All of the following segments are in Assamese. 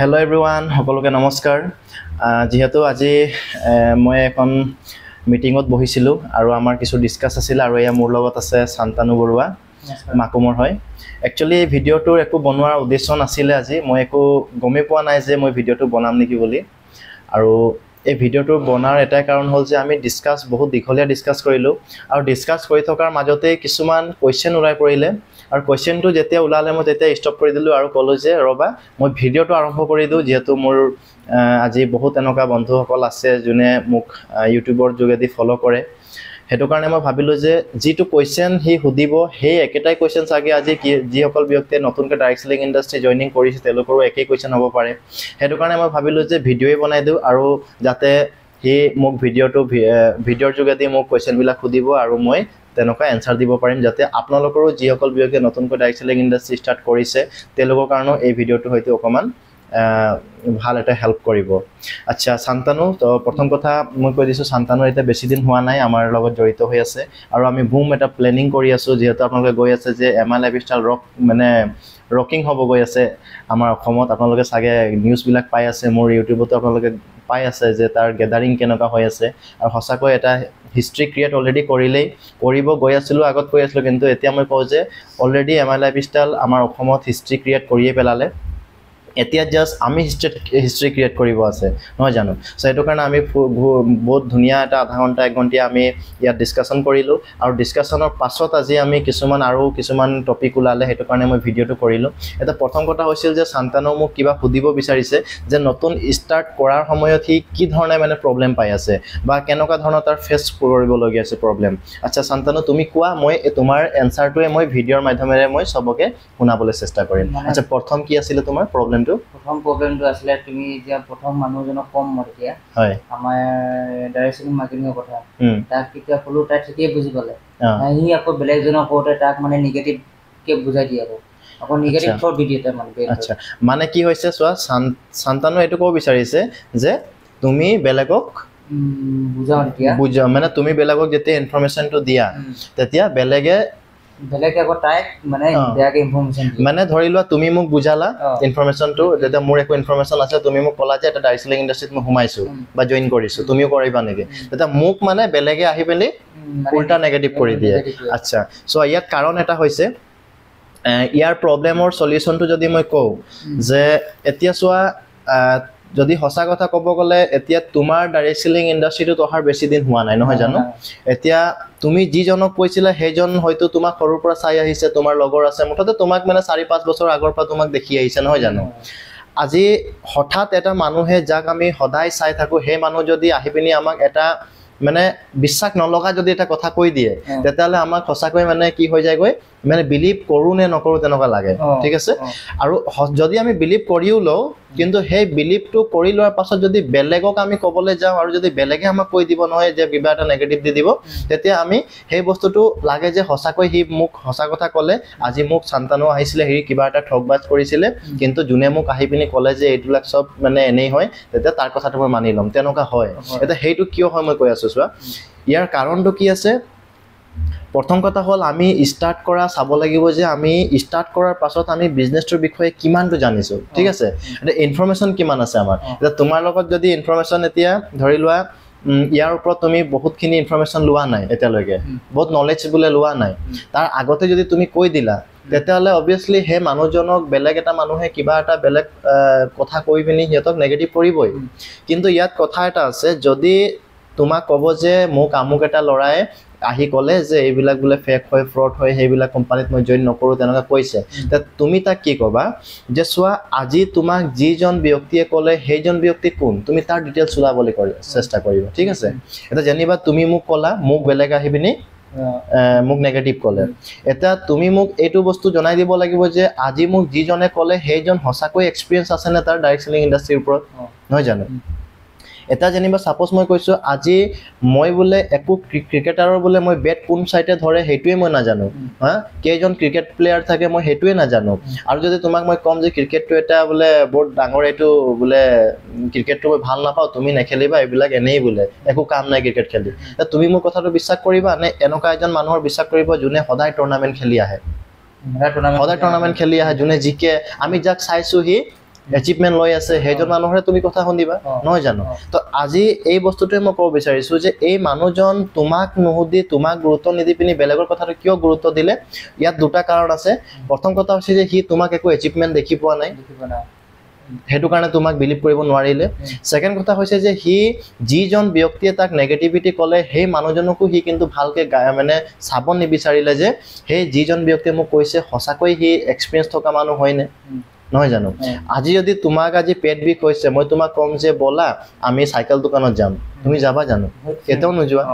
Hello everyone, সকলোকে নমস্কাৰ। যেহেতু আজি মই এখন মিটিঙত বহিছিলো আৰু আমাৰ কিছু ডিসকাস আছিল আৰু এয়া মোৰ লগত আছে শান্তানু বৰুৱা মাকুমৰ হয়। একচুয়ালি এই ভিডিওটোৰ একো বনোৱাৰ উদ্দেশ্য নাছিলে আজি মই একো গমে পোৱা নাই যে মই ভিডিওটো বনাম নেকি বুলি আৰু এই ভিডিওটো বনাৰ এটাই কাৰণ হ'ল যে আমি ডিসকাস বহুত দীঘলীয়া ডিসকাস কৰিলো আৰু ডিসকাস কৰি থকাৰ মাজতে কিছুমান কোৱেশ্চন উলাই পৰিলে আৰু কোৱেশ্চনটো যেতিয়া উলালে মই তেতিয়া ষ্টপ কৰি দিলো আৰু কলো যে ৰবা মই ভিডিওটো আৰম্ভ কৰি দিও যেহেতু মোৰ আজি বহুত এনেকা বন্ধুসকল আছে যোনে মোক ইউটিউবৰ যোগেদি ফলো কৰে হেতু কাৰণে মই ভাবিলো যে যেটো কোৱেশ্চন হি হুদিব হে একেটাই কোৱেশ্চন সাগে আজি যি সকল ব্যক্তিয়ে নতুনকৈ ডাইৰেক্ট সেলিং ইন্ডাস্ট্ৰি জয়েনিং কৰিছে তেওঁলোকৰো একেই কোৱেশ্চন হ'ব পাৰে হেতু কাৰণে মই ভাবিলো যে ভিডিওই বনাই দিও আৰু যাতে হি মোক ভিডিওৰ যোগেদি মোক কোৱেশ্চন বিলাক হুদিব আৰু মই তেনেকা এনসাৰ দিব পাৰিম যাতে আপোনালোকৰো যি সকল ব্যক্তিয়ে নতুনকৈ ডাইৰেক্ট সেলিং ইন্ডাস্ট্ৰি ষ্টাৰ্ট কৰিছে তেওঁলোকৰ কাৰণে এই ভিডিওটো হয়তো অকমান ভাল এটা হেল্প কৰিব আচ্ছা শান্তানু তো প্ৰথম কথা মই কৈ দিছো শান্তানু এটা বেছি দিন হোৱা নাই আমাৰ লগত জড়িত হৈ আছে আৰু আমি বুম এটা প্ল্যানিং কৰি আছো যেহেতু আপোনালোকে গৈ আছে যে এমআই লাইফষ্টাইল ৰক মানে ৰকিং হ'ব গৈ আছে আমাৰ অসমত আপোনালোকে সাগে নিউজ বিলাক পাই আছে মোৰ ইউটিউবত আপোনালোকে পাই আছে যে তাৰ গেদাৰিং কেনেকা হৈ আছে আৰু হসাকৈ এটা হিষ্ট্ৰি ক্ৰিয়েট অলৰেডি কৰিব গৈ আছিল আগত কৈ আছিল কিন্তু এতিয়া মই কওঁ যে অলৰেডি এমআই লাইফষ্টাইল আমাৰ অসমত হিষ্ট্ৰি ক্ৰিয়েট কৰিয়ে পেলালে এতিয়া জাস্ট আমি হিষ্ট্ৰি ক্ৰিয়েট কৰিব আছে নহয় জানো সো এটো কাৰণে আমি বহুত ধুনিয়া এটা আধা ঘন্টা 1 ঘন্টা আমি ইয়াত ডিসকাশন কৰিলো আৰু ডিসকাশনৰ পাছত আজি আমি কিছুমান টপিক উলালে হেতু কাৰণে মই ভিডিওটো কৰিলো এটা প্ৰথম কথা হৈছিল যে শান্তানু মোক কিবা হুদিব বিচাৰিছে যে নতুন ষ্টাৰ্ট কৰাৰ সময়ত কি ধৰণে মানে প্ৰবলেম পাই আছে বা কেনেকা ধৰণৰ তাৰ ফেস কৰিব লগি আছে প্ৰবলেম আচ্ছা শান্তানু তুমি কোৱা মই তোমাৰ এনসাৰটোৱে মই ভিডিওৰ মাধ্যমেৰে মই সবকে শুনাবলৈ চেষ্টা কৰিম আচ্ছা প্ৰথম কি আছিল তোমাৰ প্ৰবলেম প্ৰথম প্ৰবলেমটো আছিল তুমি যে প্ৰথম মানুহজনক কম মতিয়া হয় আমাৰ ডাইৰেকশন মাৰ্কেটিংৰ কথা তাক কিটা ফলো তাক ঠিকই বুজি পালে হি আকৌ বেলেগজনক কোতে তাক মানে নিগেটিভ কে বুজাই দিয়ে আকৌ নিগেটিভ থট দি দিয়ে মানে আচ্ছা মানে কি হৈছে সোৱা শান্তানু এটো কব বিচাৰিছে যে তুমি বেলেগক বুজা মানে তুমি বেলেগক যেতে ইনফৰমেশনটো দিয়া তেতিয়া বেলেগে আকৌ তাই মানে বেয়াকে ইনফৰমেশন মানে ধৰি লোৱা তুমি মোক বুজালা ইনফৰমেশনটো যেটা মোৰ একো ইনফৰমেশন আছে তুমি মোক কলা যে এটা ডাইৰেক্ট সেলিং ইন্ডাস্ট্ৰিত মই হুমাইছো বা জয়েন কৰিছো তুমিও কৰিবা নেকি যেটা মোক মানে বেলেগে আহি পেলি উল্টা নেগেটিভ কৰি দিয়ে আচ্ছা সো ইয়াত কাৰণ এটা হৈছে ইয়াৰ প্ৰবলেমৰ সলিউশনটো যদি মই কও যে এতিয়া সোৱা যদি হসা কথা কব গলে এতিয়া তোমাৰ ডাইৰেক্ট সেলিং ইন্ডাস্ট্ৰিটো অহাৰ বেছি দিন হোৱা নাই নহয় জানো এতিয়া তুমি যি জনক কৈছিলা হেজন হয়তো তোমাক সৰুৰ পৰা চাই আহিছে তোমাৰ লগৰ আছে মুঠতে তোমাক মানে 4-5 বছৰ আগৰ পৰা তোমাক দেখি আহিছে নহয় জানো আজি হঠাৎ এটা মানুহে যাক আমি সদায় চাই থাকো হে মানুহ যদি আহি পিনি আমাক এটা মানে বিশ্বাস নলগা যদি এটা কথা কৈ দিয়ে তেতিয়ালে আমাক হসাকৈ মানে কি হৈ যায় গৈ মানে বিলিভ কৰো নে নকৰো তেনেকা লাগে ঠিক আছে আৰু যদি আমি বিলিভ কৰিও লও কিন্তু হে বিলিভটো কৰি লোৱাৰ পাছত যদি বেলেগক আমি কবলে যাও আৰু যদি বেলেগে আমাক কৈ দিব নহয় যে বিবা এটা নেগেটিভ দি দিব তেতিয়া আমি হে বস্তুটো লাগে যে হসাকৈ হি মোক হসা কথা কলে আজি মোক শান্তানু আহিছিলে হি কিবা এটা ঠকবাজ কৰিছিলে কিন্তু জুনে মোক আহি পিনি কলে যে এইটোলাক সব মানে এনেই হয় তেতিয়া তাৰ কথাটো মই মানি লম তেনেকা হয় এটা হেইটো কিয় হয় মই কৈ আছো সোৱা ইয়াৰ কাৰণটো কি আছে প্ৰথম কথা হল আমি স্টাৰ্ট কৰা চাব লাগিব যে আমি স্টাৰ্ট কৰাৰ পাছত আমি বিজনেছৰ বিষয়ে কিমানটো জানিছো ঠিক আছে এটা ইনফৰমেশন কিমান আছে আমাৰ এটা তোমাৰ লগত যদি ইনফৰমেশন এতিয়া ধৰি লোৱা ইয়াৰ ওপৰত তুমি বহুতখিনি ইনফৰমেশন লোৱা নাই এতিয়ালৈকে বহুত নলেজ বুলে লোৱা নাই তাৰ আগতে যদি তুমি কৈ দিলা তেতিয়ালে অবিয়াসলি হে মানুহজনক বেলেগ এটা মানুহে কিবা এটা বেলেগ কথা কৈ পিনি হিয়তক নেগেটিভ কৰিবই কিন্তু ইয়াত কথা এটা আছে যদি তোমাক কব যে মোক আমুক এটা লৰাই আহি কলে যে এইবিলাক বুলে ফেক হয় ফ্ৰড হয় হেবিলাক কোম্পানীত মই জয়েন নকৰো তেনেকা কৈছে তে তুমি তাক কি কবা যে সোৱা আজি তোমাক যিজন ব্যক্তিয়ে কলে হেজন ব্যক্তি কোন তুমি তাৰ ডিটেইলছ উলাবলৈ চেষ্টা কৰিবা ঠিক আছে এটা জানিবা তুমি মোক কলা মোক বেলেগ আহি পিনি মোক নেগেটিভ কলে এটা তুমি মোক এইটো বস্তু জনাই দিব লাগিব যে আজি মোক যিজনে কলে হেজন হসাকৈ এক্সপেৰিয়েন্স আছে নে তাৰ ডাইৰেক্ট সেলিং ইন্ডাস্ট্ৰিৰ ওপৰত নহয় জানো এটা জানিবা সাপোজ মই কৈছো আজি মই বুলে একো ক্ৰিকেটাৰৰ বুলে মই বেট কোন সাইডে ধৰে হেতুৱে মই না জানো হা কেজন ক্ৰিকেট প্লেয়াৰ থাকে মই হেতুৱে না জানো আৰু যদি তোমাক মই কম যে ক্ৰিকেটটো এটা বুলে বহুত ডাঙৰ এটো বুলে ক্ৰিকেটটো মই ভাল না পাও তুমি নেখেলিবা এইবিলাক এনেই বুলে একো কাম নাই ক্ৰিকেট খেলি তুমি মোৰ কথাটো বিশ্বাস কৰিবা নে এনেকা এজন মানুহৰ বিশ্বাস কৰিব যোনে সদায় টুৰ্নামেন্ট খেলি আহে সদায় টুৰ্নামেন্ট খেলি আহে যোনে জিকে আমি যাক চাইছো হি এচিভমেণ্ট লৈ আছে সেইজন মানুহৰে তুমি কথা শুনিবা নহয় জানো তো আজি এই বস্তুটোৱে মই ক'ব বিচাৰিছোঁ যে এই মানুহজন তোমাক নুসুধি তোমাক গুৰুত্ব নিদি পিনি বেলেগৰ কথাটো কিয় গুৰুত্ব দিলে ইয়াত দুটা কাৰণ আছে প্ৰথম কথা হৈছে যে সি তোমাক একো এচিভমেণ্ট দেখি পোৱা নাই সেইটো কাৰণে তোমাক বিলিভ কৰিব নোৱাৰিলে সেকেন্ড কথা হৈছে যে সি যিজন ব্যক্তিয়ে তাক নেগেটিভিটি ক'লে সেই মানুহজনকো সি কিন্তু ভালকে মানে চাব নিবিচাৰিলে যে সেই যিজন ব্যক্তিয়ে মোক কৈছে সঁচাকৈ সি এক্সপিৰিয়েঞ্চ থকা মানুহ হয়নে নহয় জানো আজি যদি তোমাক আজি পেট বিষ হৈছে মই তোমাক কম যে বলা আমি চাইকেল দোকানত যাম তুমি যাবা জানো কেতিয়াও নোযোৱা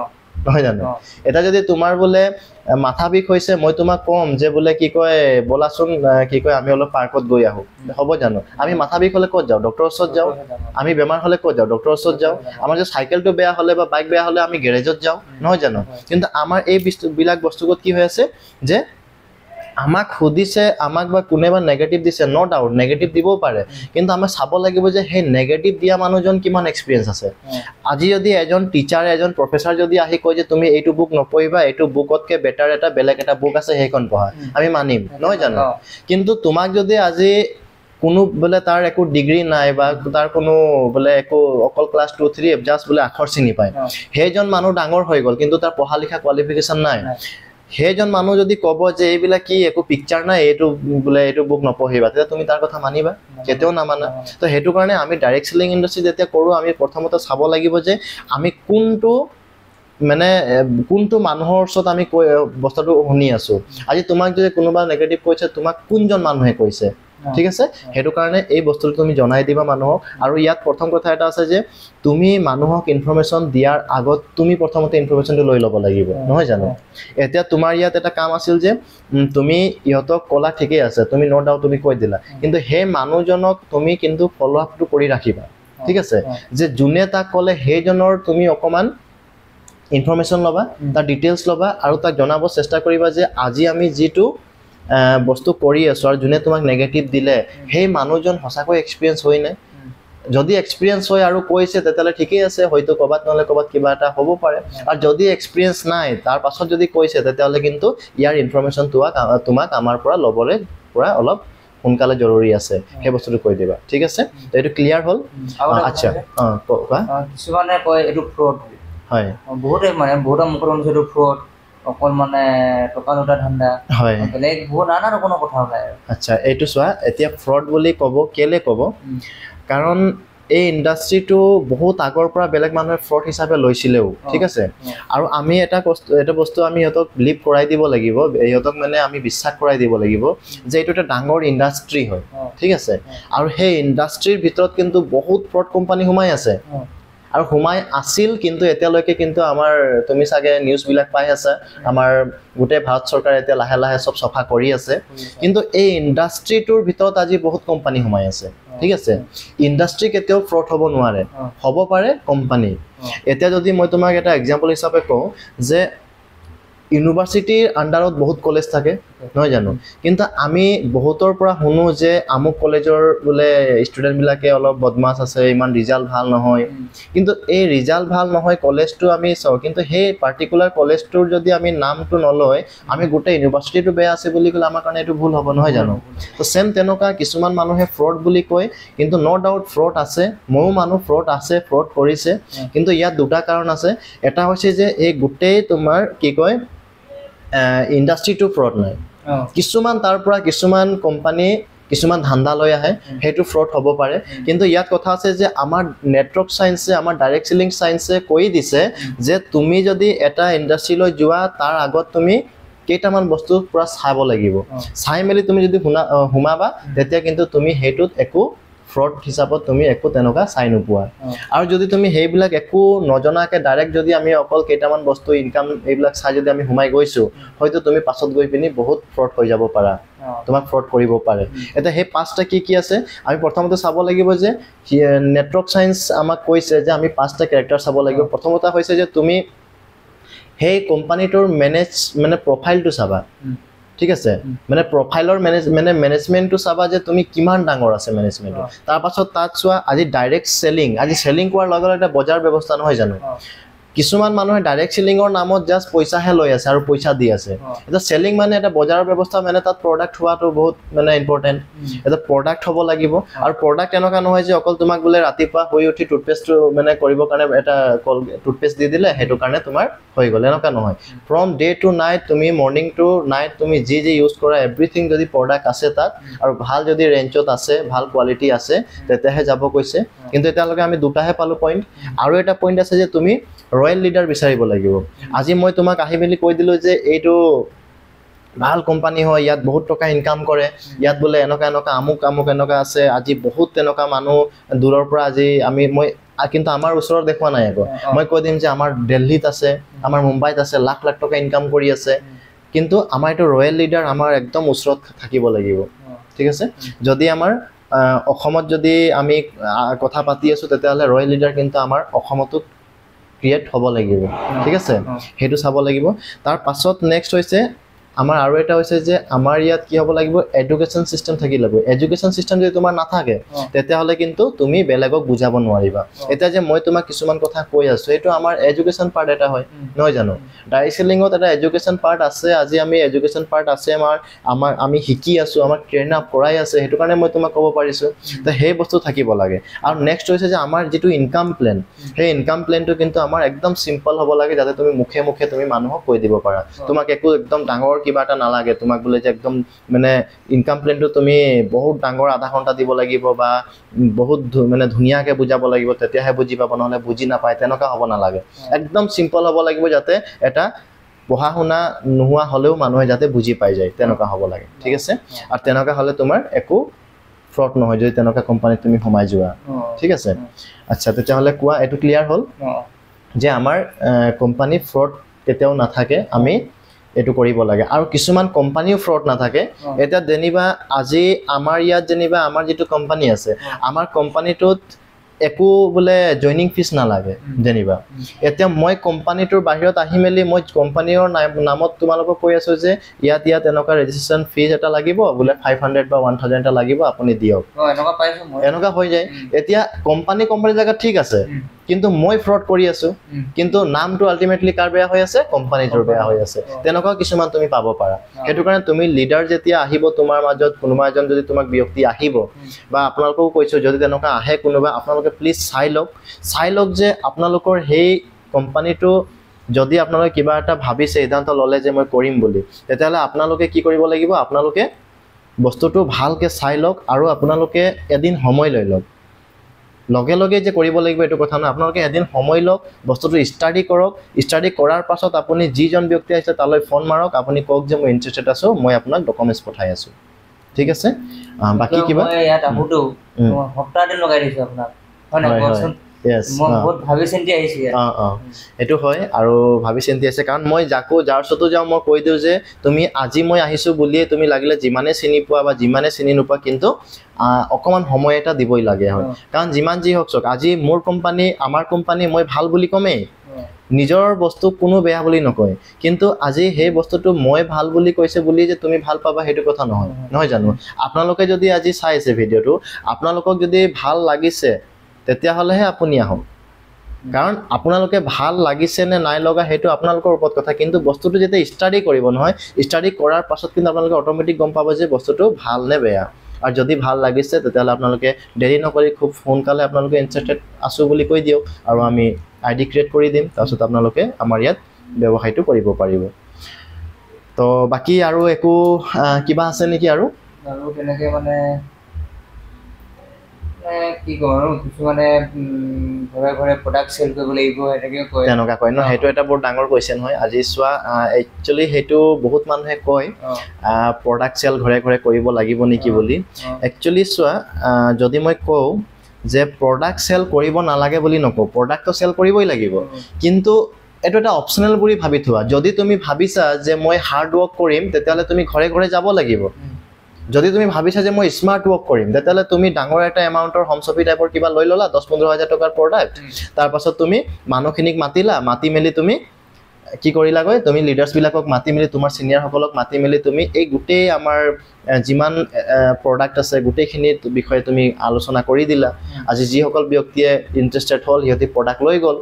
নহয় জানো এটা যদি তোমাৰ বোলে মাথা বিষ হৈছে মই তোমাক কম যে বোলে কি কয় বলাচোন কি কয় আমি অলপ পাৰ্কত গৈ আহো হ'ব জানো আমি মাথা বিষ হলে ক'ত যাওঁ ডক্টৰৰ ওচৰত যাওঁ আমি বেমাৰ হলে ক'ত যাওঁ ডক্টৰৰ ওচৰত যাওঁ আমাৰ যে চাইকেলটো বেয়া হলে বা বাইক বেয়া হলে আমি গেৰেজত যাওঁ নহয় জানো কিন্তু আমাৰ এই বিলাক বস্তুত কি হৈ আছে যে আমাক সুধিছে আমাক বা কোনেবা নেগেটিভ দিছে নো ডাউট নেগেটিভ দিবও পাৰে কিন্তু আমি চাব লাগিব যে সেই নেগেটিভ দিয়া মানুহজন কিমান এক্সপিৰিয়েঞ্চ আছে আজি যদি এজন টিচাৰ এজন প্ৰফেছৰ যদি আহি কয় যে তুমি এইটো বুক নপঢ়িবা এইটো বুকতকে বেটাৰ এটা বেলেগ এটা বুক আছে সেইখন পঢ়া আমি মানিম নহয় জানো কিন্তু তোমাক যদি আজি কোনো বোলে তাৰ একো ডিগ্ৰী নাই বা তাৰ কোনো বোলে একো অকল ক্লাছ 2 3 জাস্ট বোলে আখৰ চিনি পায় সেইজন মানুহ ডাঙৰ হৈ গ'ল কিন্তু তাৰ পঢ়া লিখা কোৱালিফিকেশ্যন নাই সেইজন মানুহ যদি ক'ব যে এইবিলাক কি একো পিকচাৰ নাই এইটো বোলে এইটো বুক নপঢ়িবা তেতিয়া তুমি তাৰ কথা মানিবা কেতিয়াও নামানা তো সেইটো কাৰণে আমি ডাইৰেক্ট সেলিং ইণ্ডাষ্ট্ৰি যেতিয়া কৰোঁ আমি প্ৰথমতে চাব লাগিব যে আমি কোনটো মানুহৰ ওচৰত আমি বস্তুটো শুনি আছোঁ আজি তোমাক যদি কোনোবা নেগেটিভ কৈছে তোমাক কোনজন মানুহে কৈছে ঠিক আছে সেইটো কাৰণে এই বস্তুটো তুমি জনাই দিবা মানুহক আৰু ইয়াত প্ৰথম কথা এটা আছে যে তুমি মানুহক ইনফৰমেশ্যন দিয়াৰ আগত তুমি প্ৰথমতে ইনফৰমেশ্যনটো লৈ ল'ব লাগিব নহয় জানো এতিয়া তোমাৰ ইয়াত এটা কাম আছিল যে তুমি ইহঁতক ক'লা ঠিকেই আছে তুমি নো ডাউট তুমি কৈ দিলা কিন্তু সেই মানুহজনক তুমি কিন্তু ফলো আপটো কৰি ৰাখিবা ঠিক আছে যে যোনে তাক ক'লে সেইজনৰ তুমি অকণমান ইনফৰমেশ্যন ল'বা তাৰ ডিটেইলছ ল'বা আৰু তাক জনাব চেষ্টা কৰিবা যে আজি আমি যিটো বস্তু কৰি আছো আৰু যোনে তোমাক নেগেটিভ দিলে সেই মানুহজন সঁচাকৈ এক্সপিৰিয়েঞ্চ হয় নাই যদি এক্সপিৰিয়েঞ্চ হয় আৰু কৈছে তেতিয়াহ'লে ঠিকেই আছে হয়তো ক'ৰবাত নহ'লে ক'ৰবাত কিবা এটা হ'ব পাৰে আৰু যদি এক্সপিৰিয়েঞ্চ নাই তাৰ পাছত যদি কৈছে তেতিয়াহ'লে কিন্তু ইয়াৰ ইনফৰমেশ্যন তোমাক আমাৰ পৰা ল'বলৈ পৰা অলপ সোনকালে জৰুৰী আছে সেই বস্তুটো কৈ দিবা ঠিক আছে তো এইটো ক্লিয়াৰ হ'ল আচ্ছা কোৱা কিছুমানে কয় এইটো ফ্ৰড হয় বহুতৰ মুখত শুনিছোঁ এইটো ফ্ৰড অকল মানে টকা লোটা ধান্দা হয় বেলেগ বহুত নানা ৰকমৰ কথা ওলায় আচ্ছা এইটো চোৱা এতিয়া ফ্ৰড বুলি ক'ব কেলে ক'ব কাৰণ এই ইণ্ডাষ্ট্ৰিটো বহুত আগৰ পৰা বেলেগ মানুহে ফ্ৰড হিচাপে লৈছিলেও ঠিক আছে আৰু আমি এটা বস্তু আমি সিহঁতক বিলিভ কৰাই দিব লাগিব সিহঁতক মানে আমি বিশ্বাস কৰাই দিব লাগিব যে এইটো এটা ডাঙৰ ইণ্ডাষ্ট্ৰি হয় ঠিক আছে আৰু সেই ইণ্ডাষ্ট্ৰিৰ ভিতৰত কিন্তু বহুত ফ্ৰড কোম্পানী সোমাই আছে আৰু সোমাই আছিল কিন্তু এতিয়ালৈকে কিন্তু আমাৰ তুমি চাগে নিউজবিলাক পাই আছা আমাৰ গোটেই ভাৰত চৰকাৰে এতিয়া লাহে লাহে চব চফা কৰি আছে কিন্তু এই ইণ্ডাষ্ট্ৰিটোৰ ভিতৰত আজি বহুত কোম্পানী সোমাই আছে ঠিক আছে ইণ্ডাষ্ট্ৰি কেতিয়াও ফ্ৰড হ'ব নোৱাৰে হ'ব পাৰে কোম্পানী এতিয়া যদি মই তোমাক এটা এক্সাম্পল হিচাপে কওঁ যে ইউনিভাৰ্চিটিৰ আণ্ডাৰত বহুত কলেজ থাকে নহয় জানো কিন্তু আমি বহুতৰ পৰা শুনো যে আমুক কলেজৰ বোলে ষ্টুডেণ্টবিলাকে অলপ বদমাছ আছে ইমান ৰিজাল্ট ভাল নহয় কিন্তু এই ৰিজাল্ট ভাল নহয় কলেজটো আমি চাওঁ কিন্তু সেই পাৰ্টিকুলাৰ কলেজটোৰ যদি আমি নামটো নলয় আমি গোটেই ইউনিভাৰ্চিটিটো বেয়া আছে বুলি ক'লে আমাৰ কাৰণে এইটো ভুল হ'ব নহয় জানো তো চেম তেনেকুৱা কিছুমান মানুহে ফ্ৰড বুলি কয় কিন্তু নো ডাউট ফ্ৰড আছে ময়ো মানুহ ফ্ৰড আছে ফ্ৰড কৰিছে কিন্তু ইয়াত দুটা কাৰণ আছে এটা হৈছে যে এই গোটেই তোমাৰ কি কয় ইণ্ডাষ্ট্ৰিটো ফ্ৰড নাই কিছুমান তাৰ পৰা কিছুমান কোম্পানী কিছুমান ধান্দা লৈ আহে সেইটো ফ্ৰড হ'ব পাৰে কিন্তু ইয়াত কথা আছে যে আমাৰ নেটৱৰ্ক চায়েন্সে আমাৰ ডাইৰেক্ট সেলিং চায়েন্সে কৈ দিছে যে তুমি যদি এটা ইণ্ডাষ্ট্ৰিলৈ যোৱা তাৰ আগত তুমি কেইটামান বস্তু পুৰা চাব লাগিব চাই মেলি তুমি যদি সোমাবা তেতিয়া কিন্তু তুমি সেইটোত একো ফ্ৰড হিচাপত তুমি একো তেনেকুৱা চাই নোপোৱা আৰু যদি তুমি সেইবিলাক একো নজনাকে ডাইৰেক্ট যদি আমি অকল কেইটামান বস্তু ইনকাম এইবিলাক চাই যদি আমি সোমাই গৈছোঁ হয়তো তুমি পাছত গৈ পিনি বহুত ফ্ৰড হৈ যাব পাৰা তোমাক ফ্ৰড কৰিব পাৰে এতিয়া সেই পাঁচটা কি আছে আমি প্ৰথমতে চাব লাগিব যে নেটৱৰ্ক চায়েন্স আমাক কৈছে যে আমি পাঁচটা কেৰেক্টাৰ চাব লাগিব প্ৰথমতে হৈছে যে তুমি সেই কোম্পানীটোৰ মানে প্ৰফাইলটো চাবা ঠিক আছে মানে প্ৰফাইলৰ মেনেজমেণ্টটো চাবা যে তুমি কিমান ডাঙৰ আছে মেনেজমেণ্টটো তাৰ পাছত তাত চোৱা আজি ডাইৰেক্ট সেলিং আজি সেলিং কৰাৰ লগে লগে এটা বজাৰ ব্যৱস্থা নহয় জানো কিছুমান মানুহে ডাইৰেক্ট চেলিঙৰ নামত জাষ্ট পইচাহে লৈ আছে আৰু পইচা দি আছে এটা চেলিং মানে এটা বজাৰৰ ব্যৱস্থা মানে তাত প্ৰডাক্ট হোৱাটো বহুত মানে ইম্পৰ্টেণ্ট এটা প্ৰডাক্ট হ'ব লাগিব আৰু প্ৰডাক্ট এনেকুৱা নহয় যে অকল তোমাক বোলে ৰাতিপুৱা শুই উঠি টুথপেষ্টটো মানে কৰিবৰ কাৰণে এটা টুথপেষ্ট দি দিলে সেইটো কাৰণে তোমাৰ হৈ গ'ল এনেকুৱা নহয় ফ্ৰম ডে টু নাইট তুমি মৰ্ণিং টু নাইট তুমি যি ইউজ কৰা এভৰিথিং যদি প্ৰডাক্ট আছে তাত আৰু ভাল যদি ৰেঞ্জত আছে ভাল কোৱালিটি আছে তেতিয়াহে যাব কৈছে কিন্তু এতিয়ালৈকে আমি দুটাহে পালোঁ পইণ্ট আৰু এটা পইণ্ট আছে যে তুমি ৰয়েল লিডাৰ বিচাৰিব লাগিব আজি মই তোমাক আহি মেলি কৈ দিলোঁ যে এইটো ভাল কোম্পানী হয় ইয়াত বহুত টকা ইনকাম কৰে ইয়াত বোলে এনেকুৱা আমুক এনেকুৱা আছে আজি বহুত তেনেকুৱা মানুহ দূৰৰ পৰা আজি মই কিন্তু আমাৰ ওচৰত দেখুৱা নাই আকৌ মই কৈ দিম যে আমাৰ দিল্লীত আছে আমাৰ মুম্বাইত আছে লাখ লাখ টকা ইনকাম কৰি আছে কিন্তু আমাৰ এইটো ৰয়েল লিডাৰ আমাৰ একদম ওচৰত থাকিব লাগিব ঠিক আছে যদি আমাৰ অসমত যদি আমি কথা পাতি আছোঁ তেতিয়াহ'লে ৰয়েল লিডাৰ কিন্তু আমাৰ অসমতো ক্ৰিয়েট হ'ব লাগিব ঠিক আছে সেইটো চাব লাগিব তাৰ পাছত নেক্সট হৈছে আমাৰ আৰু এটা হৈছে যে আমাৰ ইয়াত কি হ'ব লাগিব এডুকেশ্যন চিষ্টেম থাকিব লাগিব এডুকেশ্যন চিষ্টেম যদি তোমাৰ নাথাকে তেতিয়াহ'লে কিন্তু তুমি বেলেগক বুজাব নোৱাৰিবা এতিয়া যে মই তোমাক কিছুমান কথা কৈ আছোঁ এইটো আমাৰ এডুকেশ্যন পাৰ্ট এটা হয় নহয় জানো ডাইৰেক্ট চেলিঙত এটা এডুকেশ্যন পাৰ্ট আছে আজি আমি এডুকেশ্যন পাৰ্ট আছে আমি শিকি আছোঁ আমাক ট্ৰেইন আপ কৰাই আছে সেইটো কাৰণে মই তোমাক ক'ব পাৰিছোঁ তো সেই বস্তু থাকিব লাগে আৰু নেক্সট হৈছে যে আমাৰ যিটো ইনকাম প্লেন সেই ইনকাম প্লেনটো কিন্তু আমাৰ একদম চিম্পল হ'ব লাগে যাতে তুমি মুখে মুখে তুমি মানুহক কৈ দিব পাৰা তোমাক একো একদম ডাঙৰ কিবা এটা নালাগে তোমাক বোলে যে একদম মানে ইনকাম প্লেনটো তুমি বহুত ডাঙৰ আধা ঘণ্টা দিব লাগিব বা বহুত মানে ধুনীয়াকৈ বুজাব লাগিব তেতিয়াহে বুজি পাব নহ'লে বুজি নাপায় তেনেকুৱা হ'ব নালাগে একদম চিম্পল হ'ব লাগিব যাতে এটা পঢ়া শুনা নোহোৱা হ'লেও মানুহে যাতে বুজি পাই যায় তেনেকুৱা হ'ব লাগে ঠিক আছে আৰু তেনেকুৱা হ'লে তোমাৰ একো ফ্ৰড নহয় যদি তেনেকুৱা কোম্পানীত তুমি সোমাই যোৱা ঠিক আছে আচ্ছা তেতিয়াহ'লে কোৱা এইটো ক্লিয়াৰ হ'ল যে আমাৰ কোম্পানী ফ্ৰড কেতিয়াও নাথাকে আমি এইটো কৰিব লাগে আৰু কিছুমান কোম্পানীও ফ্ৰড নাথাকে এতিয়া যেনিবা আজি আমাৰ ইয়াত যেনিবা আমাৰ যিটো কোম্পানী আছে আমাৰ কোম্পানীটোত একো বোলে জইনিং ফিজ নালাগে যেনিবা এতিয়া মই কোম্পানীটোৰ বাহিৰত আহি মেলি মই কোম্পানীৰ নামত তোমালোকক কৈ আছোঁ যে ইয়াত এনেকুৱা ৰেজিষ্ট্ৰেশ্যন ফিজ এটা লাগিব বোলে 500 বা 1000 এটা লাগিব আপুনি দিয়ক এনেকুৱা হৈ যায় এতিয়া কোম্পানীৰ জেগাত ঠিক আছে কিন্তু মই ফ্ৰড কৰি আছোঁ কিন্তু নামটো আল্টিমেটলি কাৰ বেয়া হৈ আছে কোম্পানীটোৰ বেয়া হৈ আছে তেনেকুৱা কিছুমান তুমি পাব পাৰা সেইটো কাৰণে তুমি লিডাৰ যেতিয়া আহিব তোমাৰ মাজত কোনোবা এজন যদি তোমাক ব্যক্তি আহিব বা আপোনালোকেও কৈছোঁ যদি তেনেকুৱা আহে কোনোবা আপোনালোকে প্লিজ চাই লওক যে আপোনালোকৰ সেই কোম্পানীটো যদি আপোনালোকে কিবা এটা ভাবিছে সিদ্ধান্ত ল'লে যে মই কৰিম বুলি তেতিয়াহ'লে আপোনালোকে কি কৰিব লাগিব আপোনালোকে বস্তুটো ভালকৈ চাই লওক আৰু আপোনালোকে এদিন সময় লৈ লওক লগে লগে যে কৰিব লাগিব এইটো কথা নহয় আপোনালোকে এদিন সময় লওক বস্তুটো ষ্টাডি কৰক ষ্টাডি কৰাৰ পাছত আপুনি যিজন ব্যক্তি আহিছে তালৈ ফোন মাৰক আপুনি কওক যে মই ইণ্টাৰেষ্টেড আছোঁ মই আপোনাক ডকুমেণ্টছ পঠাই আছোঁ ঠিক আছে বাকী কিবা ইয়াত আহোঁতো সপ্তাহ দিন লগাই দিছোঁ আপোনাক হয় নাই এইটো হয় আৰু ভাবি চিন্তি আছে কাৰণ মই যাৰ ওচৰতো যাওঁ মই কৈ দিওঁ যে তুমি আজি মই আহিছোঁ বুলিয়ে তুমি লাগিলে যিমানে চিনি পোৱা বা যিমানে চিনি নোপোৱা কিন্তু অকণমান সময় এটা দিবই লাগে হয় কাৰণ যিমান যি হওক চাওক আজি মোৰ কোম্পানী আমাৰ কোম্পানী মই ভাল বুলি ক'মেই নিজৰ বস্তু কোনো বেয়া বুলি নকয় কিন্তু আজি সেই বস্তুটো মই ভাল বুলি কৈছে বুলি যে তুমি ভাল পাবা সেইটো কথা নহয় জানো আপোনালোকে যদি আজি চাইছে ভিডিঅ'টো আপোনালোকক যদি ভাল লাগিছে তেতিয়াহ'লেহে আপুনি আহক কাৰণ আপোনালোকে ভাল লাগিছে নে নাই লগা সেইটো আপোনালোকৰ ওপৰত কথা কিন্তু বস্তুটো যেতিয়া ষ্টাডি কৰিব নহয় ষ্টাডি কৰাৰ পাছত কিন্তু আপোনালোকে অট'মেটিক গম পাব যে বস্তুটো ভাল নে বেয়া আৰু যদি ভাল লাগিছে তেতিয়াহ'লে আপোনালোকে দেৰি নকৰি খুব সোনকালে আপোনালোকে ইণ্টাৰেষ্টেড আছোঁ বুলি কৈ দিয়ক আৰু আমি ID ক্ৰিয়েট কৰি দিম তাৰপিছত আপোনালোকে আমাৰ ইয়াত ব্যৱসায়টো কৰিব পাৰিব তো বাকী আৰু একো কিবা আছে নেকি আৰু তেনেকৈ মানে কি কওঁ আৰু কিছুমানে ঘৰে ঘৰে প্ৰডাক্ট চেল কৰিব লাগিব তেনেকুৱা কয় ন সেইটো এটা বৰ ডাঙৰ কুৱেশ্যন হয় আজি চোৱা একচুৱেলি সেইটো বহুত মানুহে কয় প্ৰডাক্ট চেল ঘৰে ঘৰে কৰিব লাগিব নেকি বুলি একচুৱেলি চোৱা যদি মই কওঁ যে প্ৰডাক্ট চেল কৰিব নালাগে বুলি নকওঁ প্ৰডাক্টটো চেল কৰিবই লাগিব কিন্তু এইটো এটা অপচনেল বুলি ভাবি থোৱা যদি তুমি ভাবিছা যে মই হাৰ্ড ৱৰ্ক কৰিম তেতিয়াহ'লে তুমি ঘৰে ঘৰে যাব লাগিব যদি তুমি ভাবিছা যে মই স্মাৰ্ট ৱৰ্ক কৰিম তেতিয়াহ'লে তুমি ডাঙৰ এটা এমাউণ্টৰ হোমছপি টাইপৰ কিবা লৈ ল'লা 10-15 হাজাৰ টকাৰ প্ৰডাক্ট তাৰপাছত তুমি মানুহখিনিক মাতি মেলি তুমি কি কৰিলাগৈ তুমি লিডাৰ্ছবিলাকক মাতি মেলি তোমাৰ ছিনিয়ৰসকলক মাতি মেলি তুমি এই গোটেই আমাৰ যিমান প্ৰডাক্ট আছে গোটেইখিনিৰ বিষয়ে তুমি আলোচনা কৰি দিলা আজি যিসকল ব্যক্তিয়ে ইন্টাৰেষ্টেড হ'ল সিহঁতি প্ৰডাক্ট লৈ গ'ল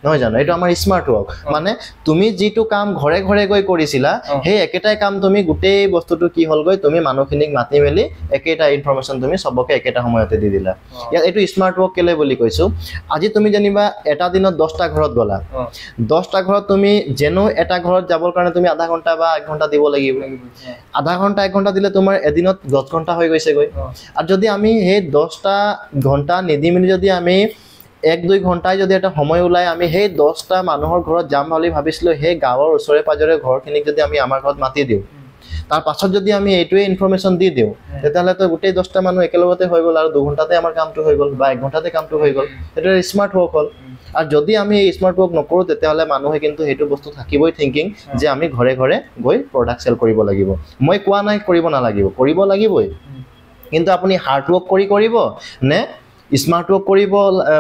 নহয় জানো এইটো আমাৰ স্মাৰ্ট ৱৰ্ক মানে তুমি যিটো কাম ঘৰে ঘৰে গৈ কৰিছিলা সেই একেটাই কাম তুমি গোটেই বস্তুটো কি হ'ল গৈ তুমি মানুহখিনিক মাতি মেলি একেটা ইনফৰমেশ্যন তুমি সবকে একেটা সময়তে দি দিলা ইয়াত এইটো স্মাৰ্ট ৱৰ্ক কেলে বুলি কৈছো আজি তুমি জানিবা এটা দিনত 10টা ঘৰত গলা 10টা ঘৰত তুমি যেনো এটা ঘৰত যাবৰ কাৰণে তুমি আধা ঘণ্টা বা 1 ঘণ্টা দিব লাগিব আধা ঘণ্টা 1 ঘণ্টা দিলে তোমাৰ এদিনত 10 ঘণ্টা হৈ গৈছে গৈ আৰু যদি আমি সেই 10টা ঘণ্টা নিদি মিলি যদি আমি 1-2 ঘণ্টাই যদি এটা সময় ওলাই আমি সেই 10টা মানুহৰ ঘৰত যাম বুলি ভাবিছিলো সেই গাঁৱৰ ওচৰে পাজৰে ঘৰখিনিক যদি আমি আমাৰ ঘৰত মাতি দিওঁ তাৰ পাছত যদি আমি এইটোৱে ইনফৰমেশ্যন দি দিওঁ তেতিয়াহ'লে তো গোটেই 10টা মানুহ একেলগতে হৈ গ'ল আৰু 2 ঘণ্টাতে আমাৰ কামটো হৈ গ'ল বা 1 ঘণ্টাতে কামটো হৈ গ'ল এইটো স্মাৰ্ট ৱৰ্ক হ'ল আৰু যদি আমি এই স্মাৰ্ট ৱৰ্ক নকৰোঁ তেতিয়াহ'লে মানুহে কিন্তু সেইটো বস্তু থাকিবই থিংকিং যে আমি ঘৰে ঘৰে গৈ প্ৰডাক্ট চেল কৰিব লাগিব মই কোৱা নাই কৰিব নালাগিব কৰিব লাগিবই কিন্তু আপুনি হাৰ্ড ৱৰ্ক কৰিব নে স্মাৰ্ট ৱৰ্ক কৰিব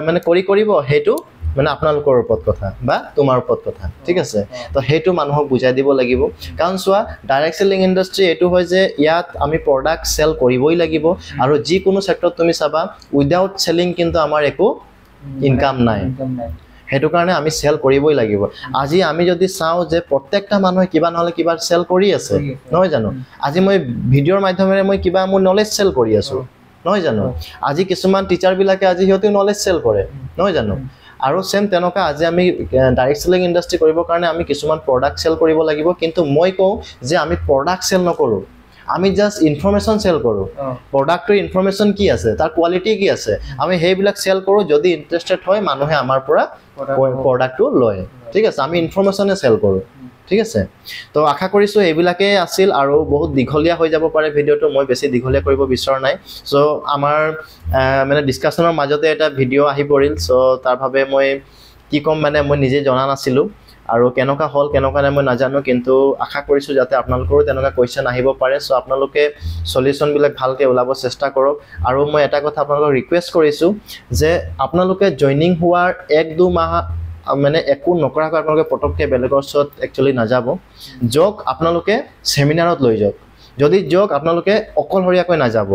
মানে কৰিব সেইটো মানে আপোনালোকৰ ওপৰত কথা বা তোমাৰ ওপৰত কথা ঠিক আছে তো সেইটো মানুহক বুজাই দিব লাগিব কাৰণ চোৱা ডাইৰেক্ট সেলিং ইণ্ডাষ্ট্ৰি এটো হয় যে ইয়াত আমি প্ৰডাক্ট সেল কৰিবই লাগিব আৰু যিকোনো সেক্টৰত তুমি চাবা উইদাউট সেলিং কিন্তু আমাৰ একো ইনকাম নাই হেতু কাৰণে আমি সেল কৰিবই লাগিব আজি আমি যদি চাও যে প্ৰত্যেকটা মানুহে কিবা নহলে কিবা সেল কৰি আছে নহয় জানো আজি মই ভিডিওৰ মাধ্যমেৰে মই কিবা মোৰ নলেজ সেল কৰি আছো নহয় জানো আজি কিছুমান টিচাৰ বিলাকে আজি হিয়তি নলেজ সেল কৰে নহয় জানো আৰু সেম তেনেকা আজি আমি ডাইৰেক্ট সেলিং ইণ্ডাষ্ট্ৰি কৰিবৰ কাৰণে আমি কিছুমান প্ৰডাক্ট সেল কৰিব লাগিব কিন্তু মই কওঁ যে আমি প্ৰডাক্ট সেল নকৰো আমি জাস্ট ইনফৰমেশ্যন সেল কৰো প্ৰডাক্টৰ ইনফৰমেশ্যন কি আছে তাৰ কোৱালিটি কি আছে আমি হেইবিলাক সেল কৰো যদি ইন্টাৰেষ্টেড হয় মানুহে আমাৰ পৰা প্ৰডাক্টটো লয় ঠিক আছে আমি ইনফৰমেশ্যনে সেল কৰো ঠিক আছে তো আশা কৰিছো এইবিলাকে আছিল আৰু বহুত দীঘলীয়া হৈ যাব পাৰে ভিডিওটো মই বেছি দীঘলীয়া কৰিব বিচৰা নাই সো আমাৰ মানে ডিসকাশনৰ মাজতে এটা ভিডিও আহি পৰিল সো তাৰ ভাবে মই কি কম মানে মই নিজে জনা নাছিলো আৰু কেনকা হল কেনকা নাই মই নাজানো কিন্তু আশা কৰিছো যাতে আপোনালোকৰো তেনেকা কোৱেশ্চন আহিব পাৰে সো আপোনালোকে সলিউশন বিলাক ভালকে ওলাব চেষ্টা কৰক আৰু মই এটা কথা আপোনালোকক ৰিকুৱেষ্ট কৰিছো যে আপোনালোকে জয়নিং হোৱাৰ 1-2 মাহ মানে একো নকৰাকৈ আপোনালোকে পটককে বেলেগৰ ওচৰত একচুয়ালি নাযাব যোগ আপোনালোকে সেমিনাৰত লৈ যাওক যদি যোগ আপোনালোকে অকলহৰীয়াকৈ নাযাব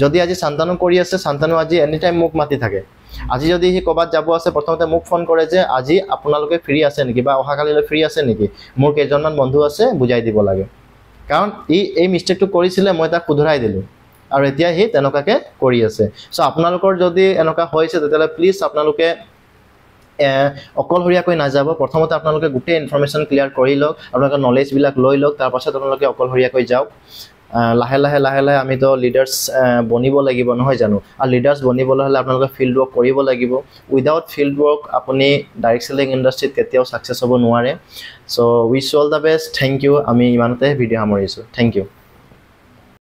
যদি আজি সন্তানো কৰি আছে সন্তানো আজি এনি টাইম মোক মাতি থাকে আজি যদি হি কবাত যাব আছে প্ৰথমতে মোক ফোন কৰে যে আজি আপোনালোকে ফ্ৰী আছে নেকি বা অহাকালিলৈ ফ্ৰী আছে নেকি মোৰ কেইজনমান বন্ধু আছে বুজাই দিব লাগে কাৰণ এই মিস্টেকটো কৰিছিলে মই তাক শুধৰাই দিলো আৰু এতিয়া হি তেনেকাকে কৰি আছে সো আপোনালোকৰ যদি এনেকা হৈছে তেতিয়ালে প্লিজ আপোনালোকে অকলহৰীয়াকৈ নাযাব প্ৰথমতে আপোনালোকে গোটেই ইনফৰমেশ্যন ক্লিয়াৰ কৰি লওক আপোনালোকৰ নলেজ বিলাক লৈ লওক তাৰ পাছত আপোনালোকে অকলহৰীয়াকৈ যাওক লাহে লাহে আমি তো লিডাৰ্স বনিব লাগিব নহয় জানো আৰু লিডাৰ্স বনিবলৈ হলে আপোনালোকে ফিল্ড ৱৰ্ক কৰিব লাগিব উইদাউট ফিল্ড ৱৰ্ক আপুনি ডাইৰেক্ট সেলিং ইণ্ডাষ্ট্ৰীত কেতিয়াও সাকসেস হ'ব নোৱাৰে so wish all the best thank you আমি ইমানতে ভিডিও সামৰিছো থ্যাংক ইউ